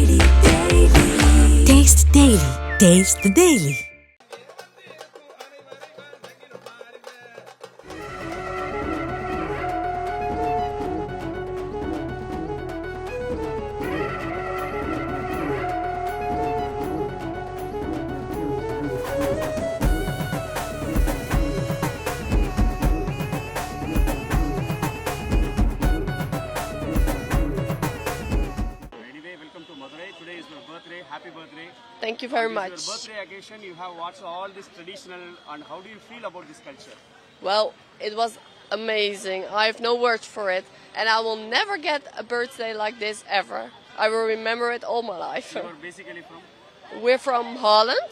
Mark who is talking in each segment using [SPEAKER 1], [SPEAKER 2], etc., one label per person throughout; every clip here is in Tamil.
[SPEAKER 1] Taste the Daily. Taste the Daily.
[SPEAKER 2] Happy birthday.
[SPEAKER 3] Thank you very much.
[SPEAKER 2] On your birthday occasion, you have watched all this traditional, and how do you feel about this culture?
[SPEAKER 3] Well, it was amazing. I have no words for it, and I will never get a birthday like this ever. I will remember it all my life.
[SPEAKER 2] You are basically from?
[SPEAKER 3] We're from Holland.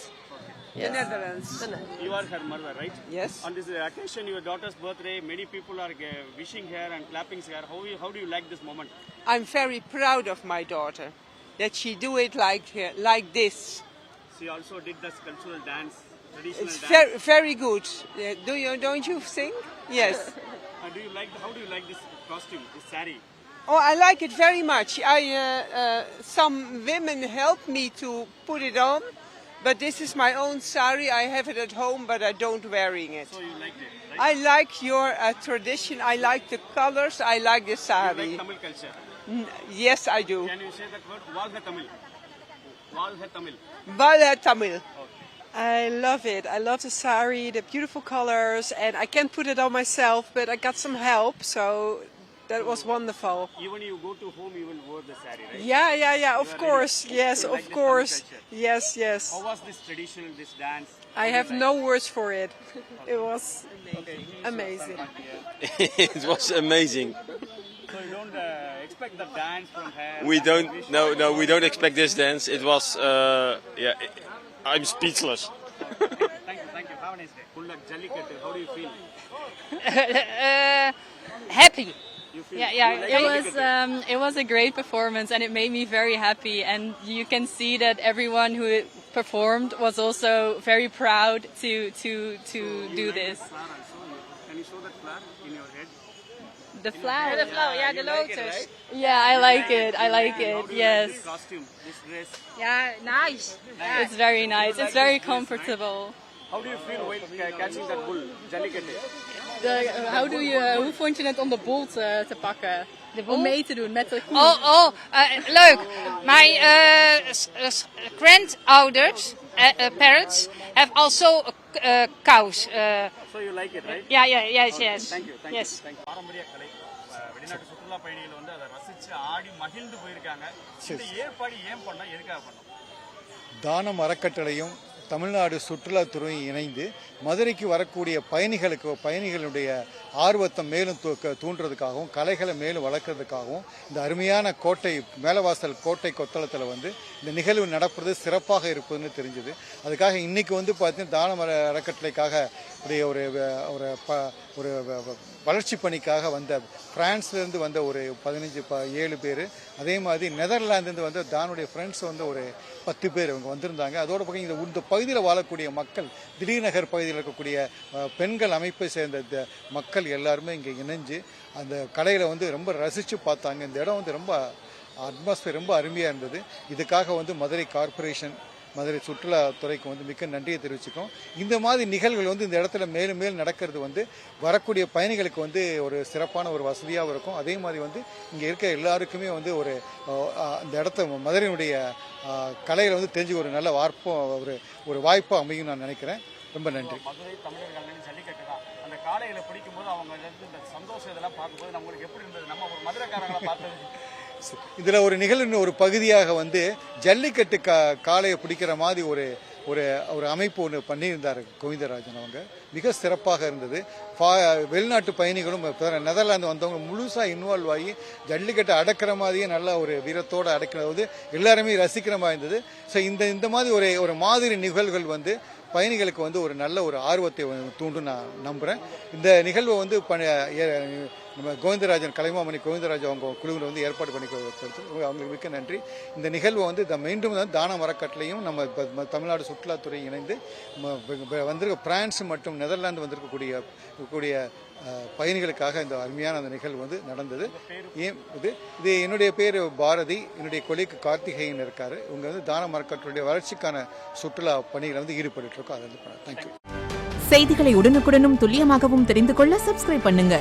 [SPEAKER 4] The Netherlands.
[SPEAKER 2] You are her mother, right?
[SPEAKER 4] Yes.
[SPEAKER 2] On this occasion, your daughter's birthday, many people are wishing her and clapping her. How do you like this moment?
[SPEAKER 4] I'm very proud of my daughter, that she do it like this.
[SPEAKER 2] She also did this cultural dance, traditional
[SPEAKER 4] It's
[SPEAKER 2] dance.
[SPEAKER 4] very good. Don't you think? Yes.
[SPEAKER 2] How do you like this costume, this sari?
[SPEAKER 4] Oh, I like it very much. Some women help me to put it on, but this is my own sari. I have it at home, but I don't wearing it.
[SPEAKER 2] So you liked it, right?
[SPEAKER 4] I like your tradition. I like the colors. I like the
[SPEAKER 2] You
[SPEAKER 4] sari.
[SPEAKER 2] like Tamil culture.
[SPEAKER 4] Yes, I do.
[SPEAKER 2] Can you say that word? Walha Tamil. Walha Tamil.
[SPEAKER 4] Vala Tamil.
[SPEAKER 5] I love it. I love the sari, the beautiful colors, and I can't put it on myself, but I got some help, so that was wonderful.
[SPEAKER 2] Even you go to home, you will wear the sari, right?
[SPEAKER 5] Yeah, of course. Yes,
[SPEAKER 2] You like
[SPEAKER 5] of
[SPEAKER 2] this
[SPEAKER 5] course.
[SPEAKER 2] Tamil culture.
[SPEAKER 5] Yes.
[SPEAKER 2] How was this traditional, this dance?
[SPEAKER 5] I have no words for it. It was amazing.
[SPEAKER 6] It was amazing.
[SPEAKER 2] So you don't expect the dance from her?
[SPEAKER 6] We don't. No, we don't expect this dance. It was. I'm speechless.
[SPEAKER 2] Thank you. Have a nice day. Full of Jallikattu. How do you feel?
[SPEAKER 7] Happy.
[SPEAKER 2] You feel
[SPEAKER 7] It was a great performance and it made me very happy, and you can see that everyone who performed was also very proud to do this.
[SPEAKER 2] Can you show that flower in your head?
[SPEAKER 7] The flower.
[SPEAKER 2] The lotus.
[SPEAKER 7] Yeah, I like it.
[SPEAKER 2] How do you like
[SPEAKER 7] Yes.
[SPEAKER 2] this costume, this dress?
[SPEAKER 7] Yeah, nice. It's very nice. It's very comfortable.
[SPEAKER 2] How do you feel while catching that bull, Jallikattu?
[SPEAKER 7] Hoe vond je het om de bol te pakken? Om mee te doen met de koe?
[SPEAKER 8] Leuk. Mijn grandouders, parents, have also cows.
[SPEAKER 2] So you like it, right?
[SPEAKER 8] Yes.
[SPEAKER 2] Thank you.
[SPEAKER 8] Yes.
[SPEAKER 2] பாரம்பரிய கலை வெளிநாட்டு சுற்றுலா பயணிகள் வந்து அதை ரசிச்சு ஆடி மகிழ்ந்து போயிருக்காங்க. இந்த ஏற்பாடு ஏன் பண்ணா, எதுக்காக பண்ணோம்?
[SPEAKER 9] தானம் அறக்கட்டளையும் தமிழ்நாடு சுற்றுலாத்துறையும் இணைந்து மதுரைக்கு வரக்கூடிய பயணிகளுடைய ஆர்வத்தை மேலும் தூண்டுறதுக்காகவும் கலைகளை மேலும் வளர்க்கறதுக்காகவும் இந்த அருமையான கோட்டை மேலவாசல் கோட்டை கொத்தளத்தில் வந்து இந்த நிகழ்வு நடப்பது சிறப்பாக இருப்பதுன்னு தெரிஞ்சுது. அதுக்காக இன்னைக்கு வந்து பார்த்தீங்கன்னா தான அறக்கட்டளைக்காக ஒரு வளர்ச்சி பணிக்காக வந்த பிரான்ஸ்லேருந்து வந்த ஒரு 7 பேர், அதே மாதிரி நெதர்லாந்துலேருந்து வந்த தானுடைய ஃப்ரெண்ட்ஸ் வந்து ஒரு 10 பேர் இவங்க வந்திருந்தாங்க. அதோட பக்கம் இந்த பகுதியில் வாழக்கூடிய மக்கள், திடீர் நகர் பகுதியில் இருக்கக்கூடிய பெண்கள் அமைப்பை சேர்ந்த மக்கள் எல்லாருமே இங்கே இணைஞ்சு அந்த கலையில் வந்து ரொம்ப ரசித்து பார்த்தாங்க. இந்த இடம் வந்து ரொம்ப அட்மாஸ்பியர் ரொம்ப அருமையாக இருந்தது. இதுக்காக வந்து மதுரை கார்பரேஷன், மதுரை சுற்றுலாத்துறைக்கு வந்து மிக்க நன்றியை தெரிவிச்சுக்கோம். இந்த மாதிரி நிகழ்வுகள் வந்து இந்த இடத்துல மேலும் மேலும் நடக்கிறது வந்து வரக்கூடிய பயணிகளுக்கு வந்து ஒரு சிறப்பான ஒரு வசதியாகவும் இருக்கும். அதே மாதிரி வந்து இங்கே இருக்க எல்லாருக்குமே வந்து இந்த இடத்த மதுரையினுடைய கலையில் வந்து தெரிஞ்சு ஒரு நல்ல ஒரு வாய்ப்பாக அமையும் நான் நினைக்கிறேன். ரொம்ப நன்றி.
[SPEAKER 2] மதுரை தமிழர்கள் ஜல்லிக்கட்டு தான். அந்த காளைகளை பிடிக்கும்போது அவங்க இந்த சந்தோஷம் இதெல்லாம் பார்க்கும்போது நம்மளுக்கு எப்படி இருந்தது? நம்ம ஒரு மதுரைக்காரங்களை பார்த்தது.
[SPEAKER 9] இதில் ஒரு நிகழ்வின் ஒரு பகுதியாக வந்து ஜல்லிக்கட்டு காளையை பிடிக்கிற மாதிரி ஒரு அமைப்பு ஒன்று பண்ணியிருந்தார் கோவிந்தராஜன். அவங்க மிக சிறப்பாக இருந்தது. வெளிநாட்டு பயணிகளும் நெதர்லாந்து வந்தவங்க முழுசாக இன்வால்வ் ஆகி ஜல்லிக்கட்டை அடக்கிற மாதிரியே நல்ல ஒரு வீரத்தோடு அடக்கிறது எல்லாருமே ரசிக்கிற மாதிரி இருந்தது. ஸோ இந்த மாதிரி ஒரு மாதிரி நிகழ்வுகள் வந்து பயணிகளுக்கு வந்து ஒரு நல்ல ஒரு ஆர்வத்தை தூண்டும் நான் நம்புகிறேன். இந்த நிகழ்வை வந்து நம்ம கோவிந்தராஜன் கலைமாமணி கோவிந்தராஜன் அவங்க குழுவில் வந்து ஏற்பாடு பண்ணி கொடுத்து அவங்களுக்கு மிக்க நன்றி. இந்த நிகழ்வை வந்து மீண்டும் வந்து தான மரக்கட்டளையும் நம்ம தமிழ்நாடு சுற்றுலாத்துறை இணைந்து வந்திருக்க பிரான்ஸ் மற்றும் நெதர்லாந்து வந்திருக்கக்கூடிய பயணிகளுக்காக இந்த அருமையான அந்த நிகழ்வு வந்து நடந்தது. இது என்னுடைய பேர் பாரதி, என்னுடைய கொலைக்கு கார்த்திகேயன் இருக்காரு. இவங்க வந்து தான மரக்கட்டளையுடைய வளர்ச்சிக்கான சுற்றுலா பணிகளை வந்து ஈடுபட்டு இருக்கோம். அதை வந்து தேங்க்யூ.
[SPEAKER 1] செய்திகளை உடனுக்குடனும் துல்லியமாகவும் தெரிந்து கொள்ள சப்ஸ்கிரைப் பண்ணுங்க.